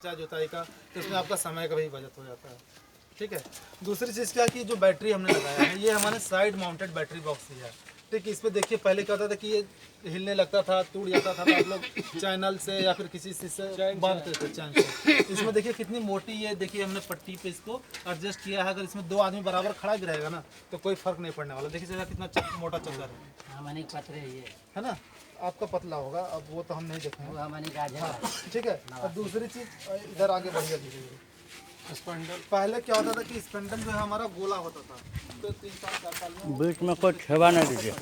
जोताई का, तो इसमें आपका समय का भी बचत हो जाता है। ठीक है। दूसरी चीज़ क्या कि जो बैटरी हमने लगाया है ये हमारे साइड माउंटेड बैटरी बॉक्स ही है। ठीक है। इस पर देखिए पहले क्या होता था कि ये हिलने लगता था, टूट जाता था, तो आप लोग चैनल से या फिर किसी चीज़ से बांधते थे चैन से। इसमें देखिए कितनी मोटी ये देखिए हमने पट्टी पे इसको एडजस्ट किया है। अगर इसमें दो आदमी बराबर खड़ा भी रहेगा ना तो कोई फर्क नहीं पड़ने वाला। देखिए कितना मोटा चद्दर है ना। आपका पतला होगा, अब वो तो हम नहीं देखेंगे। हाँ, ठीक है। और दूसरी चीज़ इधर आगे बढ़िया दीजिए। स्पैंडल पहले क्या होता था कि स्पैंडल जो है हमारा गोला होता था, तो 3 साल 4 साल में बीच में कोई छेवा नहीं दीजिए।